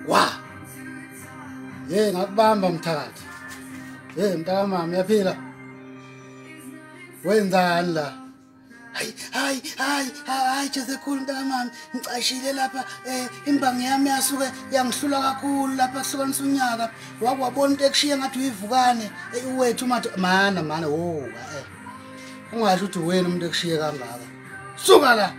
Wa. Ngakubamba Mthakathi. Mntakamama uyaphila? Wenzani la? Hayi Jezekhulu mntakamama, ngicashile lapha imbangi yami yasuke yangihlula kakhulu lapha kuhlukanisa unyaka. Wakwabona into ekushiya ngathi uyivukane uwethu mana ungasho ukuthi wena umuntu ekushiye kangaka. Suka la.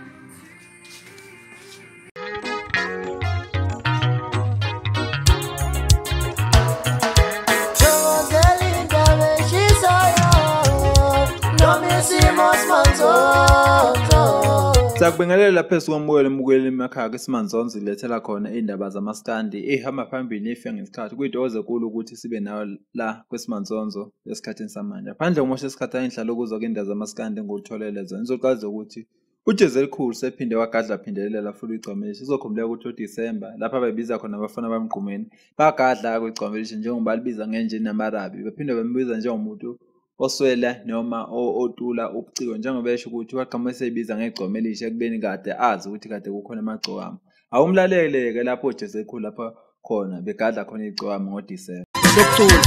Sakubingelela phezulu kombukelo emukeli emakhaya kweSimanzonzo ilethela khona indaba zamaskandi ehamba phambili efika ngesikhathi kuyintokozo enkulu ukuthi sibe nayo la kweSimanzonzo esikhathini samanje. Phandle ngomosha isikhathi enhlalo kuzo ke indaba zamaskandi ngokutholele zona. Ngizoqala ukuthi uJezekhulu sephinde wagadla phindelela futhi igcomelisho. Sizokhumbula ukuthi uDisemba lapha bayibiza khona abafana bamgqumeni. Bagadla kwigcomelisho njengoba libiza ngenje namarabi. Baphinde bambiza njengomuntu oswela noma otula ubuciko njengoba besho ukuthi waqhamuka seyibiza ngegcomelisho ekubeni kade azi ukuthi kade kukhona amagcokama. Awumlaleleke lapho uJezekhulu lapha khona begadla khona igcokama ngoDisemba. Lokucula.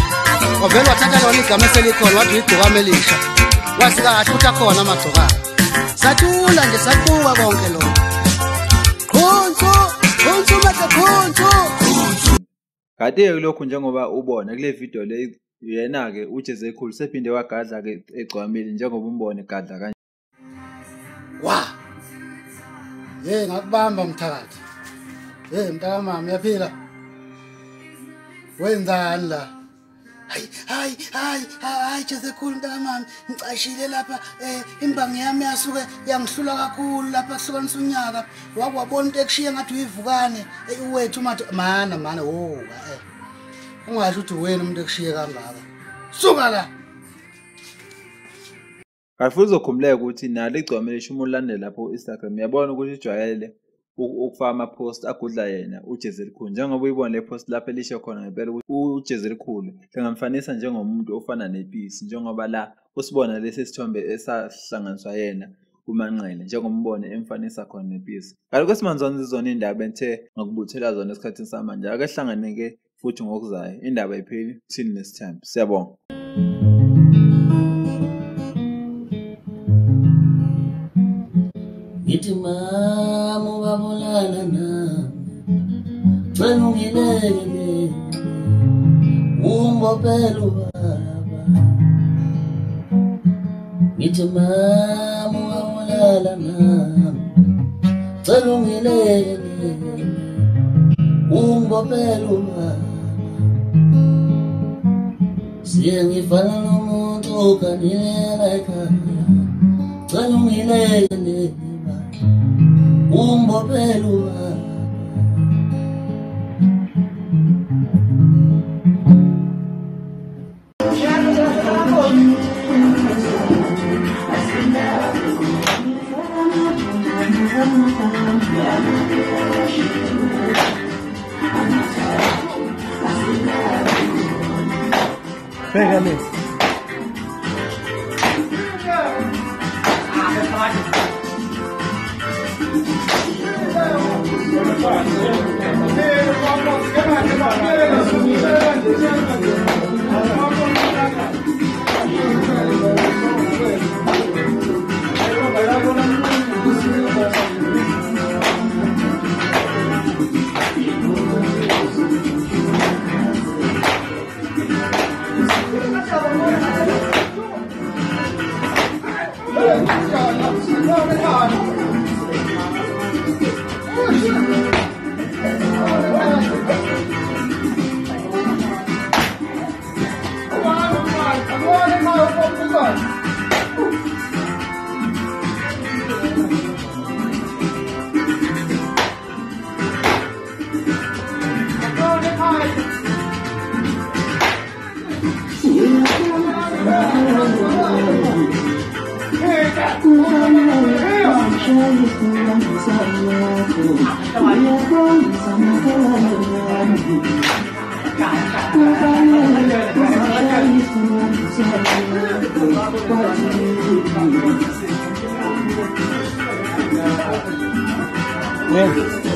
Ovela wathatha lona igama eselikhona wathi igcokama elisha. Wasika kahle ukuthi akhona amagcokama. Sathula nje saquka konke lokho. Khonzo manje khonzo. Kade lokho njengoba ubona kule video le yena ke uJezekhulu sephinde wagadla ke egcwamile njengoba umbone gadla kanje. Wa. Ngakubamba Mthakathi. Mntakamama uyaphila? Wenzani la? Hayi Jezekhulu mntakamama, ngicashile lapha imbangi yami yasuke yangihlula kakhulu lapha kuhlukanisa unyaka. Wakwabona into ekushiya ngathi uyivukane uwethu mana ungasho ukuthi wena umuntu ekushiye kangaka. Suka la. Kafuthi uzokhumbuleka ukuthi nalo igcomelisho uma ulandela lapho Instagram uyabona ukuthi ijwayele ukufaka ama-post agudla yena uJezekhulu njengoba uyibona le post lapho elisho khona ngempela ukuthi uJezekhulu ngingamfanisa njengomuntu ofana nepisi njengoba la usibona lesi sithombe esahlanganiswa yena uManqele njengombone emfanisa khona nepisi. Kanti kweSimanzonzo izona indaba enthe ngokubuthela zona esikhathini samanje ake hlanganeke futhi ngokuzayo indaba ipheli till next time. Siyabonga. Ngithi mama ubabulala nami cela ungilele ungibophele ubaba. Ngithi mama ubabulala nami cela ungilele ungibophele ubaba. Siyengifana nomuntu oganela ekhaya cela ungilele ungibophele ubaba. Pégale. Yeah.